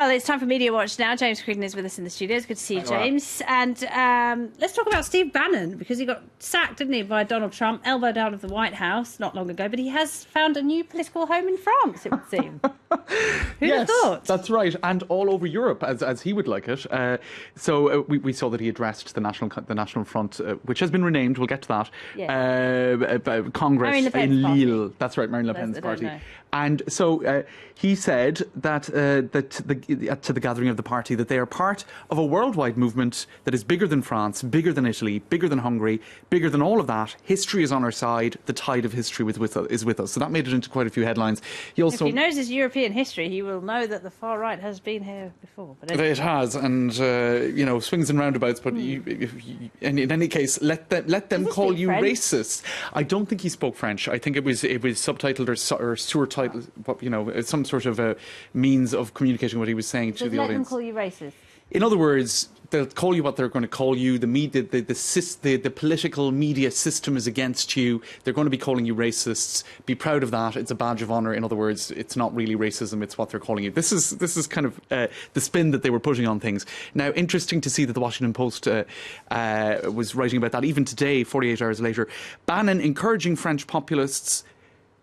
Well, it's time for Media Watch now. James Creedon is with us in the studio. It's good to see you, James. And let's talk about Steve Bannon, because he got sacked, didn't he, by Donald Trump, elbowed out of the White House not long ago, but he has found a new political home in France, it would seem. Who'd have thought? That's right, and all over Europe, as he would like it. So we saw that he addressed the National Front, which has been renamed, we'll get to that, Congress in Lille. Party. That's right, Marine Le Pen's party. And so he said that to the gathering of the party that they are part of a worldwide movement that is bigger than France, bigger than Italy, bigger than Hungary, bigger than all of that. History is on our side. The tide of history is with us. So that made it into quite a few headlines. If he knows his European history, he will know that the far right has been here before. But anyway. It has, and swings and roundabouts. But in any case, let them call you racist. I don't think he spoke French. I think it was subtitled or surtitled. Some sort of a means of communicating what he was saying to the audience. Let them call you racist. In other words, they'll call you what they're going to call you. The political media system is against you. They're going to be calling you racists. Be proud of that. It's a badge of honour. In other words, it's not really racism. It's what they're calling you. This is kind of the spin that they were putting on things. Now, interesting to see that the Washington Post was writing about that. Even today, 48 hours later, Bannon encouraging French populists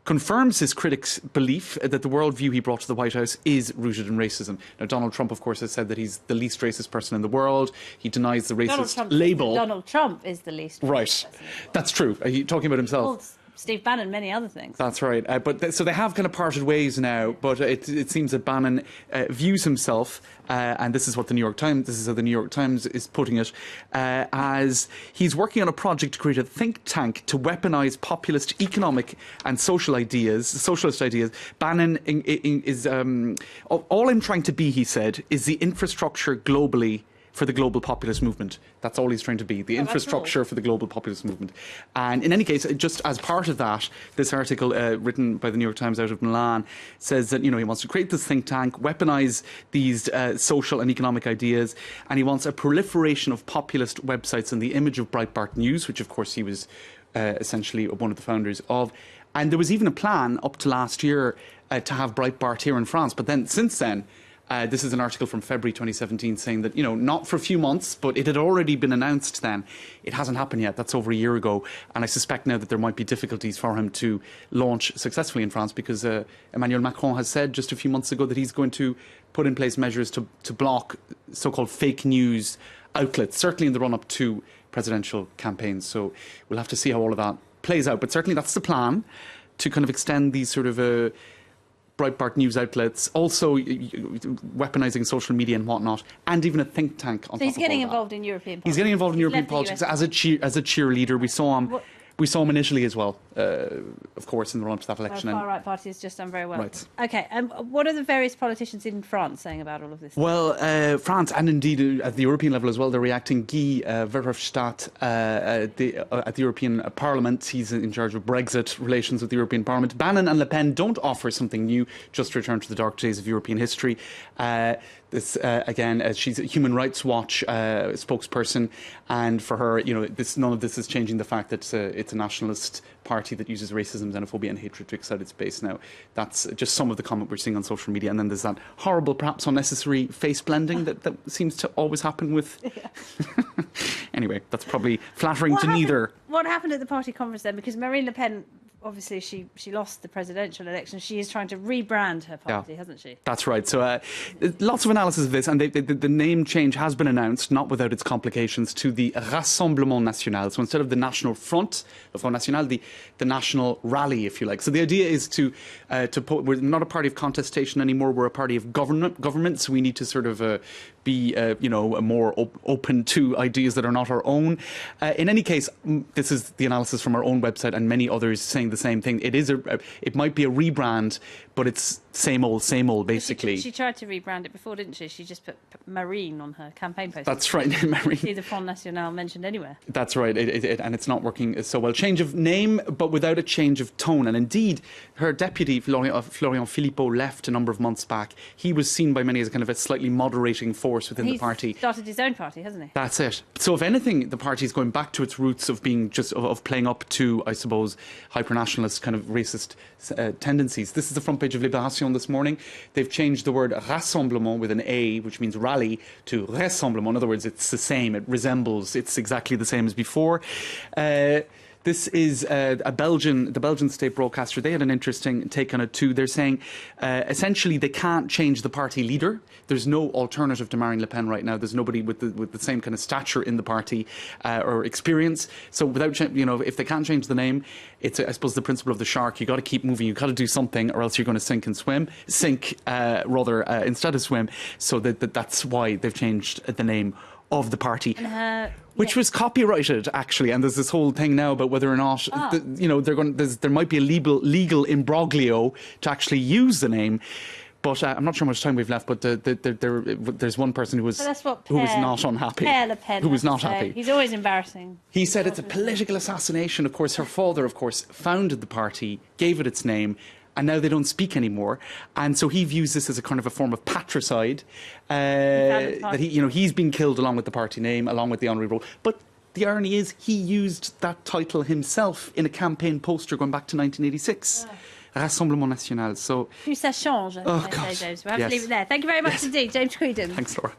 confirms his critics' belief that the worldview he brought to the White House is rooted in racism. Now, Donald Trump, of course, has said that he's the least racist person in the world. He denies the racist label. Donald Trump is the least racist person in the world. That's true. Are you talking about himself? Well, Steve Bannon, many other things. That's right. So they have kind of parted ways now, but it seems that Bannon views himself, and this is how the New York Times is putting it, as he's working on a project to create a think tank to weaponise populist economic and socialist ideas. Bannon is all I'm trying to be, he said, is the infrastructure globally for the global populist movement. That's all he's trying to be, the infrastructure for the global populist movement. And in any case, just as part of that, this article written by the New York Times out of Milan says that, he wants to create this think tank, weaponise these social and economic ideas, and he wants a proliferation of populist websites in the image of Breitbart News, which of course he was essentially one of the founders of. And there was even a plan up to last year to have Breitbart here in France, but then since then, this is an article from February 2017 saying that, not for a few months, but it had already been announced then. It hasn't happened yet. That's over a year ago. And I suspect now that there might be difficulties for him to launch successfully in France because Emmanuel Macron has said just a few months ago that he's going to put in place measures to block so-called fake news outlets, certainly in the run-up to presidential campaigns. So we'll have to see how all of that plays out. But certainly that's the plan, to kind of extend these sort of Breitbart news outlets, also weaponising social media and whatnot, and even a think tank on top of all that. So he's getting involved in European politics. He's getting involved in European politics as a cheerleader. We saw him in Italy as well, of course, in the run-up to that election. The far-right party has just done very well. Right. OK, and what are the various politicians in France saying about all of this? Well, France, and indeed at the European level as well, they're reacting. Guy Verhofstadt at the European Parliament, he's in charge of Brexit relations with the European Parliament. Bannon and Le Pen don't offer something new, just return to the dark days of European history. She's a Human Rights Watch spokesperson, and for her, none of this is changing the fact that it's a nationalist party that uses racism, xenophobia and hatred to excite its base. Now, that's just some of the comment we're seeing on social media, and then there's that horrible, perhaps unnecessary face blending that seems to always happen with... Anyway, that's probably flattering to neither. What happened at the party conference then? Because Marine Le Pen, obviously, she lost the presidential election. She is trying to rebrand her party, hasn't she? That's right. So lots of analysis of this, and the name change has been announced, not without its complications, to the Rassemblement National. So instead of the National Front, the Front National, the National Rally, if you like. So the idea is to put, we're not a party of contestation anymore. We're a party of government. So we need to sort of be, more open to ideas that are not our own. In any case, this is the analysis from our own website and many others saying the same thing. It might be a rebrand, but it's same old, basically. She tried to rebrand it before, didn't she? She just put Marine on her campaign poster. That's right, Marine. See the Front National mentioned anywhere. That's right, and it's not working so well. Change of name, but without a change of tone. And indeed, her deputy, Florian Philippot, left a number of months back. He was seen by many as a kind of a slightly moderating force within the party. He's started his own party, hasn't he? That's it. So if anything, the party is going back to its roots of being of playing up to, I suppose, hyper-nationalist kind of racist tendencies. This is the front page page of Libération this morning. They've changed the word rassemblement with an A, which means rally, to rassemblement. In other words, it's the same. It resembles. It's exactly the same as before. This is the Belgian state broadcaster. They had an interesting take on it too. They're saying essentially they can't change the party leader. There's no alternative to Marine Le Pen right now. There's nobody with the same kind of stature in the party or experience. So without, if they can't change the name, it's I suppose the principle of the shark. You got to keep moving. You got to do something, or else you're going to sink instead of swim. So that's why they've changed the name of the party, which was copyrighted actually, and there's this whole thing now about whether or not there might be a legal imbroglio to actually use the name. But I'm not sure how much time we've left. But there's one person who was not unhappy. Père Le Pen who was not happy. He's always embarrassing. He said it's a political assassination. Of course, her father, founded the party, gave it its name. And now they don't speak anymore, and so he views this as a kind of a form of patricide. That he's been killed along with the party name, along with the honorary role. But the irony is, he used that title himself in a campaign poster going back to 1986. Rassemblement National. So, ça change. Oh God. James. We'll have to leave it there. Thank you very much indeed, James Creedon. Thanks, Laura.